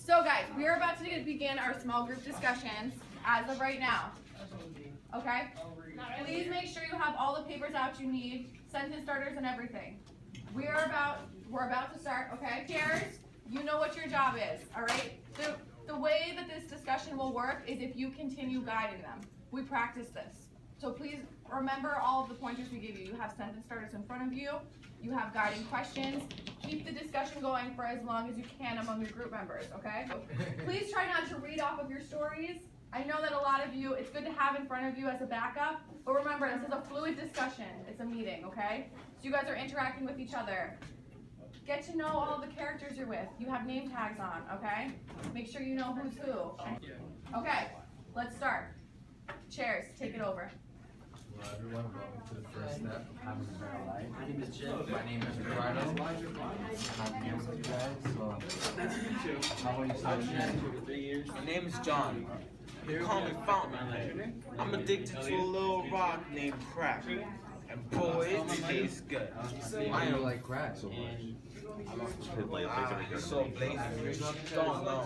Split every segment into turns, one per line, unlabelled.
So guys, we are about to begin our small group discussions as of right now. Okay? Please make sure you have all the papers out you need, sentence starters and everything. We're about to start, okay? Chairs, you know what your job is, all right? The way that this discussion will work is if you continue guiding them. We practice this. So please remember all of the pointers we give you. You have sentence starters in front of you. You have guiding questions. Keep the discussion going for as long as you can among your group members, okay? Please try not to read off of your stories. I know that a lot of you, it's good to have in front of you as a backup, but remember, this is a fluid discussion. It's a meeting, okay? So you guys are interacting with each other. Get to know all the characters you're with. You have name tags on, okay? Make sure you know who's who. Okay, let's start. Chairs, take it over.
Hello everyone, welcome to the first step of having a better life. My name is Jim. My name is Ricardo. I'm here with you guys, so how about you start sharing?
My name is John. They call me Fountain. I'm addicted to a little rock named crack. And boy, it tastes good.
I don't like crack so much.
So blazing. Don't know.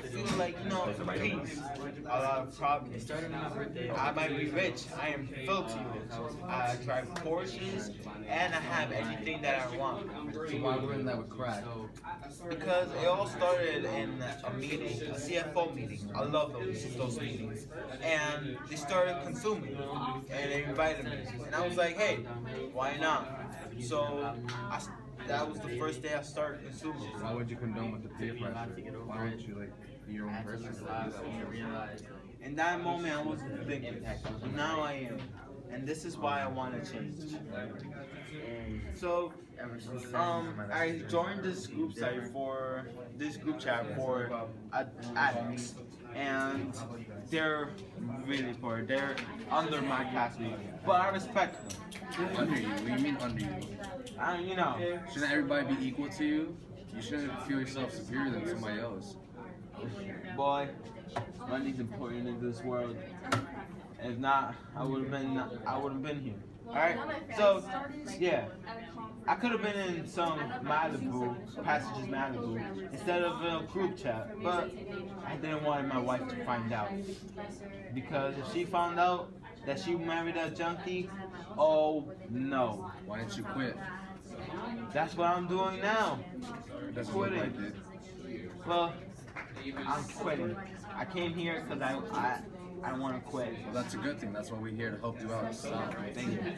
Feel like, peace. A lot of problems. I might be rich. I am filthy rich. I drive Porsches, and I have anything that I want.
So why wouldn't that with crack?
Because it all started in a meeting, a CFO meeting. I love those meetings. And they started consuming, and they invited me. And I was like, hey, why not? So that was the first day I started consuming.
Why would you condone with the peer pressure? Why wouldn't you be your own person?
In that moment, I wasn't thinking, but now I am. And this is why I want to change. So, I joined this group chat for addicts, and they're really poor. They're under my category, but I respect them.
Under you? What do you mean under you?
Shouldn't
everybody be equal to you? You shouldn't feel yourself superior than somebody else.
Boy, money's important in this world. If not, I wouldn't been here. Alright? So, yeah. I could have been in some Passages Malibu, instead of a group chat, but I didn't want my wife to find out. Because if she found out that she married a junkie, oh no.
Why didn't you quit?
That's what I'm doing now.
That's
Quitting.
what I did.
Well, I'm quitting. I came here because I want to quit.
Well, that's a good thing. That's why we're here to help you out.
Thank you.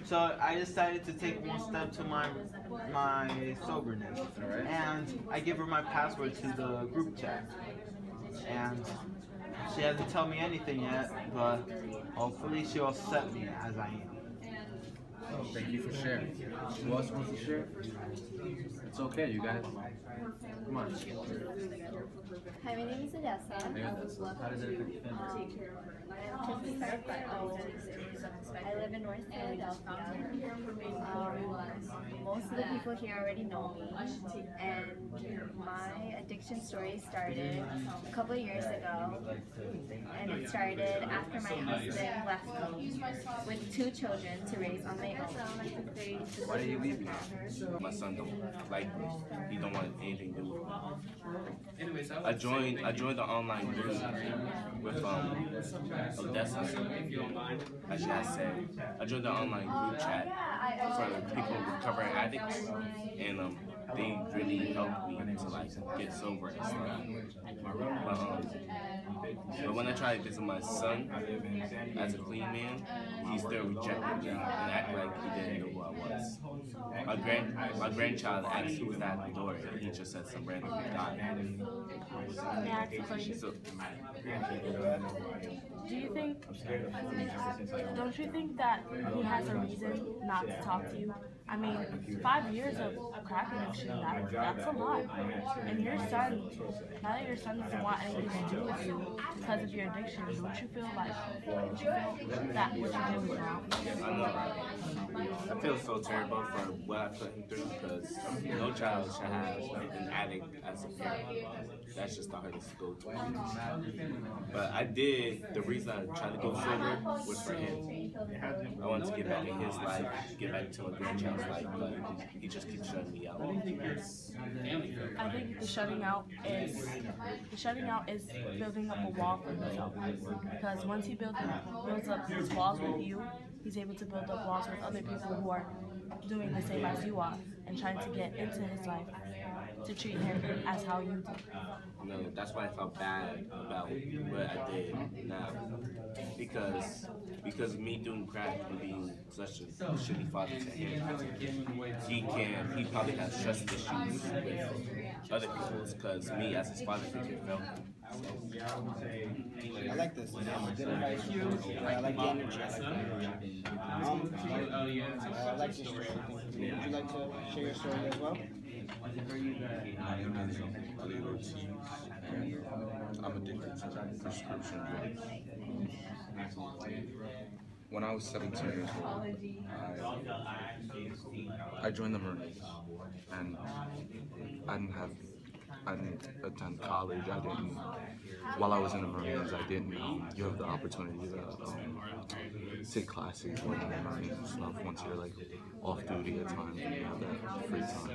So I decided to take one step to my soberness, and I give her my password to the group chat. And she hasn't told me anything yet, but hopefully she'll accept me as I am.
Thank you for sharing. Who else wants to share? It's okay, you guys. Come on.
Hi, my name is Odessa.
How does it affect you?
I live in North Philadelphia. Most of the people here already know me, and my addiction story started a couple of years ago, and it started after my husband left me with 2 children to raise on my own.
Why did you leave me?
My son don't like me. He don't want anything to do with me. I joined the online group with Odessa, as she has said. I joined the online group chat for people recovering addicts, and they really helped me to get sober and stuff. But when I tried to visit my son as a clean man, he still rejected me and acted like he didn't know who I was. My grandchild asked who was at the door, and he just said some random guy.
May I ask a question?
So,
Do you think, don't you think that he has a reason not to talk to you? I mean, 5 years of crack addiction, that's a lot. And your son, now that your son doesn't want anything to do with you because of your addiction, don't you feel like, that what you're doing now?
I know. I feel so terrible for what I put him through, because no child should have an addict as a parent. That's just the hardest to go through. But the reason I tried to go sober was for him. I wanted to get back in his life, get back to my grandchild. sounds like, but he just keeps shutting me out.
I think the shutting out is building up a wall for himself. Because once he builds up his walls with you, he's able to build up walls with other people who are doing the same as you are and trying to get into his life to treat him as how you do.
No, that's why I felt bad about what I did now. Because of me doing crack and being such a shitty father to him, he probably has trust issues with other people because me as his father figure failed him.
I like this. Good advice. I like the energy. I like your story. Would you like to share your story as well?
My name is Ali Ortiz. I'm addicted to prescription drugs. When I was 17 years old, I joined the Marines, and I didn't attend college. While I was in the Marines, I didn't you have the opportunity to take classes when you're in the Marines and stuff once you're like off duty at times and you have that free time.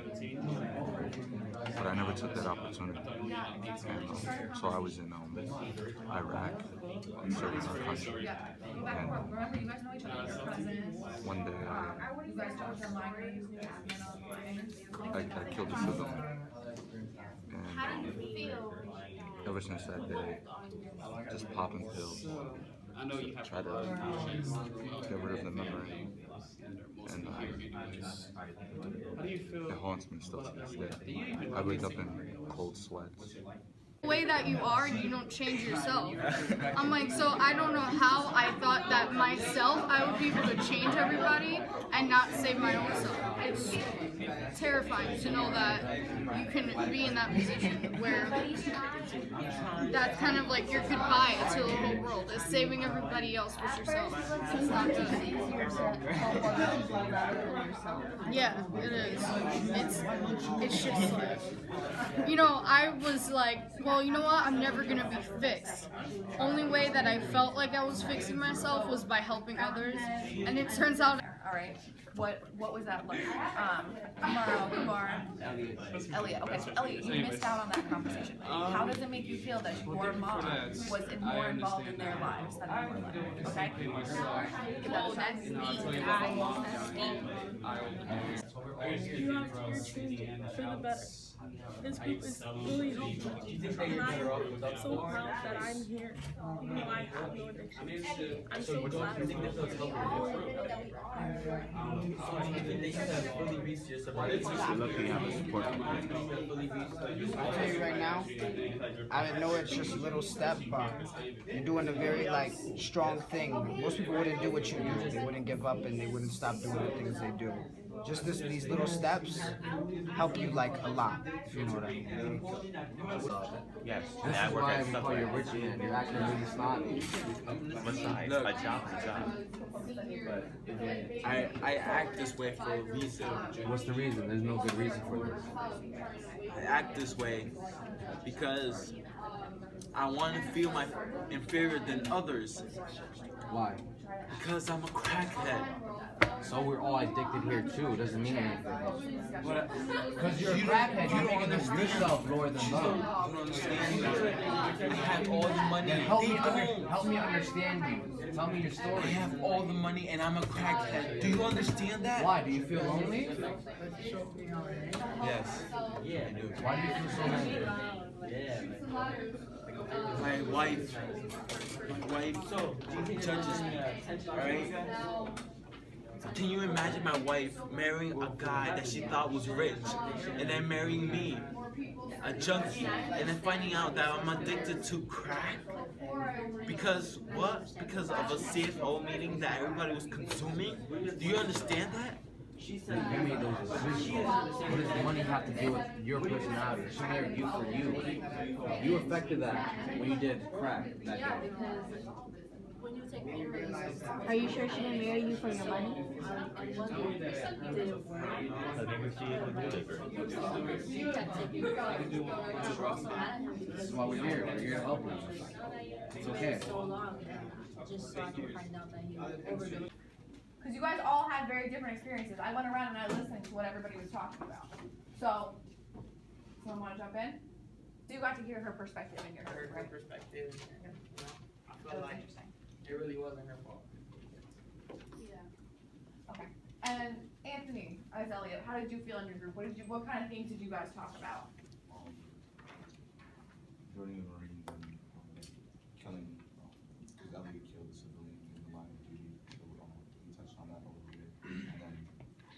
But I never took that opportunity. And so I was in Iraq, serving our country. And one day I killed a civilian. And ever since that day, just popping pills, try to get rid of the memory, and it haunts me still to this day. I wake up in cold sweats.
The way that you are and you don't change yourself. I'm like, so I don't know how I thought that myself, I would be able to change everybody and not save my own self. It's terrifying to know that you can be in that position where that's kind of like your goodbye to the whole world, is saving everybody else but yourself. It's not good. Yeah, it is. It's just like, you know, I was like, well, you know what, I'm never gonna be fixed. Only way that I felt like I was fixing myself was by helping others, and it turns out.
All right. What was that like? Elliot. Okay, so Elliot, you missed out on that conversation. How does it make you feel that your mom was more involved in their lives than your life? Okay? Whoa, that's deep.
You have to change for the better. This group is really helpful. I'm so proud that I'm here, even though I have no addiction. I'm so glad.
You're lucky you have a support group.
I'll tell you right now, I know it's just a little step, but you're doing a very strong thing. Most people wouldn't do what you do. They wouldn't give up and they wouldn't stop doing the things they do. Just these little steps help you a lot, if you know what I mean.
Yes.
This is why we call you rich man. You're acting really snotty.
Look, a job.
But I act this way for a reason.
What's the reason? There's no good reason for this.
I act this way because I want to feel inferior than others.
Why?
Because I'm a crackhead.
So we're all addicted here too. It doesn't mean anything. Because you're a
You
crackhead, you're
don't
making yourself lower than them.
You don't understand. I have all the money.
Help me understand you. Tell me your
I
story.
have all the money and I'm a crackhead. Do you understand that?
Why? Do you feel lonely?
Yes. Yeah.
Why do you feel so lonely?
My wife judges me. Alright? Can you imagine my wife marrying a guy that she thought was rich and then marrying me, a junkie, and then finding out that I'm addicted to crack? Because what? Because of a CFO meeting that everybody was consuming? Do you understand that?
You made those decisions. What does the money have to do with your personality? She married you for you. You affected that when you did crack that day.
Are you sure she didn't marry you for your money?
This is why we're here. We're here to help you. It's okay.
Because you guys all had very different experiences. I went around and I listened to what everybody was talking about. So, someone want to jump in? So you got to hear her perspective in your
Her
group, right?
perspective, and, you know, I
That
feel
was
like
interesting.
it really wasn't her fault.
Okay. And Anthony, as Elliot, how did you feel in your group? What kind of things did you guys talk about?
Joining the Marines and killing, because Elliot killed a civilian in the line of duty, so we touched on that a little bit. And then,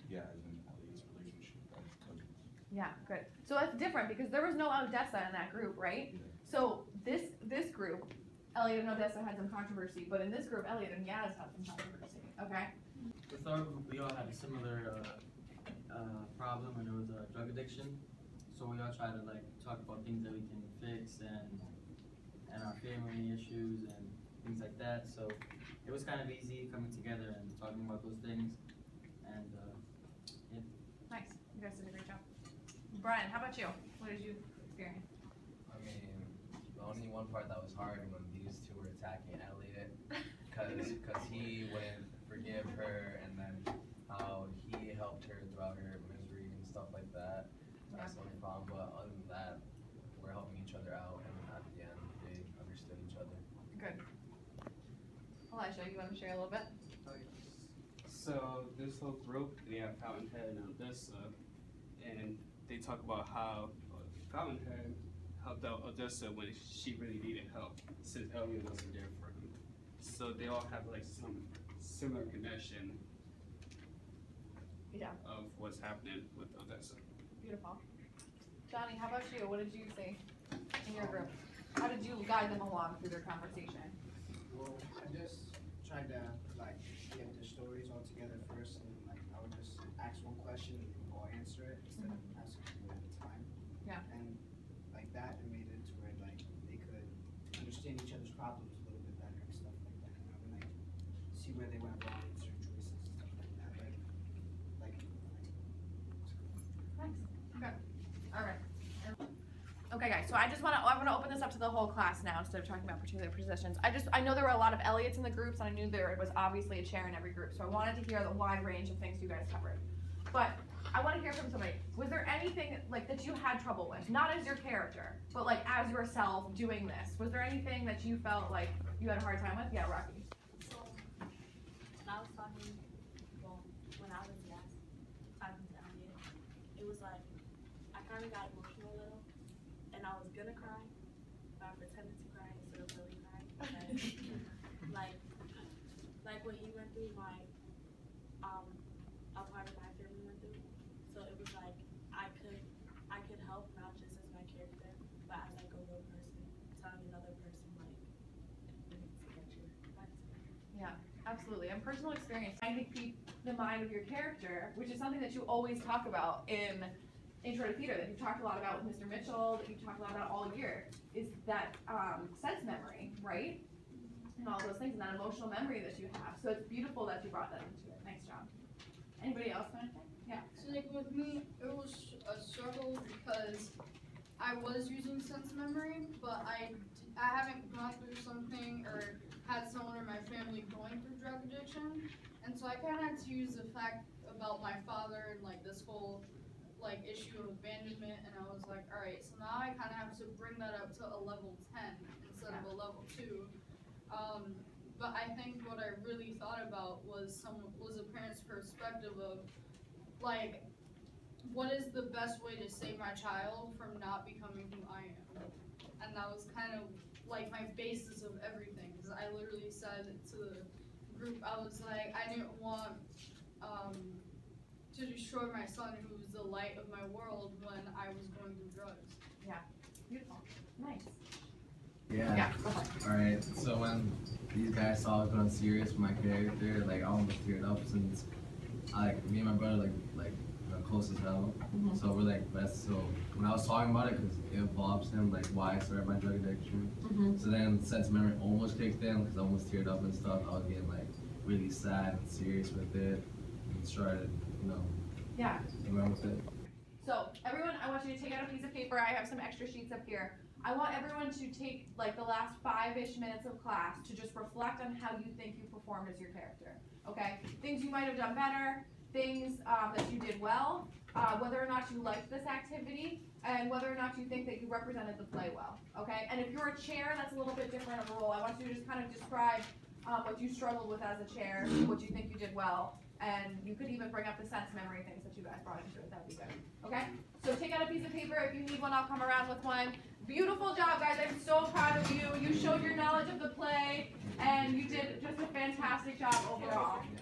yeah, as in Elliot's relationship as cousins.
Yeah, good. So that's different because there was no Odessa in that group, right?
Yeah.
So this group, Elliot and Odessa had some controversy, but in this group, Elliot and Yaz had some controversy. Okay.
With our group, we all had a similar problem, and it was drug addiction. So we all try to like talk about things that we can fix and our family issues and things like that. So it was kind of easy coming together and talking about those things. And yeah.
Nice. You guys did a great job. Brian, how about you? What did you experience?
I mean, the only one part that was hard when these two were attacking Elliot, because he wouldn't forgive her, and then how he helped her throughout her misery and stuff like that. That's the only problem, but other than that, we're helping each other out, and at the end, they understood each other.
Good. Elijah, you want to share a little bit?
So this whole group, they have Fountainhead and Odessa, and they talk about how Fountainhead helped out Odessa when she really needed help, since Elliot wasn't there for him. So they all have like some similar connection
Yeah.
of what's happening with Odessa.
Beautiful. Johnny, how about you? What did you see in your group? How did you guide them along through their conversation?
Well, I just tried to like get the stories all together first, and like I would just ask one question and they would all answer it instead of asking one at a time.
Yeah.
And like that, it made it to where like they could understand each other's problems a little bit better and stuff like that. You know, and like see where they went wrong in certain choices and stuff like that. Like.
Nice. Okay. All right. Okay, guys. So I'm gonna open this up to the whole class now instead of talking about particular positions. I know there were a lot of Elliots in the groups, and I knew there was obviously a chair in every group. So I wanted to hear the wide range of things you guys covered. But I want to hear from somebody. Was there anything like that you had trouble with, not as your character, but like as yourself doing this? Was there anything that you felt like you had a hard time with? Yeah, Rocky.
So, when I was talking, well, when I was talking to Elliot, it was like, I kind of got emotional a little, and I was gonna cry, but I pretended to cry instead of really crying. Like what he went through, a part of my family went through. So it was like, I could help not just as my character, but as like a real person, telling another person like, you need to get your life together.
Yeah, absolutely. And personal experience, trying to keep the mind of your character, which is something that you always talk about in Intro to Theater, that you've talked a lot about with Mr. Mitchell, that you've talked a lot about all year, is that sense memory, right? And all those things, and that emotional memory that you have. So it's beautiful that you brought that into it. Nice job. Anybody else want to say? Yeah.
So like with me, it was a struggle because I was using sense memory, but I haven't gone through something or had someone in my family going through drug addiction, and so I kind of had to use the fact about my father and like this whole like issue of abandonment, and I was like, all right, so now I kind of have to bring that up to a level 10 instead of a level 2. But I think what I really thought about was a parent's perspective of like, what is the best way to save my child from not becoming who I am? And that was kind of like my basis of everything, because I literally said to the group, I was like, I didn't want to destroy my son, who was the light of my world when I was going through drugs.
Yeah. Beautiful. Nice.
Yeah.
Go ahead.
Alright, so when these guys saw I was going serious with my character, like I almost teared up since me and my brother like close as hell.
Mhm.
So we're like best. So when I was talking about it, because it involves him, like why I started my drug addiction.
Mhm.
So then sense of memory almost kicked in because I almost teared up and stuff. I was getting like really sad and serious with it, and started,
Yeah.
going with it.
So everyone, I want you to take out a piece of paper. I have some extra sheets up here. I want everyone to take like the last 5-ish minutes of class to just reflect on how you think you performed as your character. okay? Things you might have done better, things that you did well, whether or not you liked this activity, and whether or not you think that you represented the play well, okay? And if you're a chair, that's a little bit different of a role. I want you to just kind of describe what you struggled with as a chair, what you think you did well, and you could even bring up the sense memory things that you guys brought into it. That'd be good, okay? So take out a piece of paper. If you need one, I'll come around with one. Beautiful job, guys. I'm so proud of you. You showed your knowledge of the play, and you did just a fantastic job overall.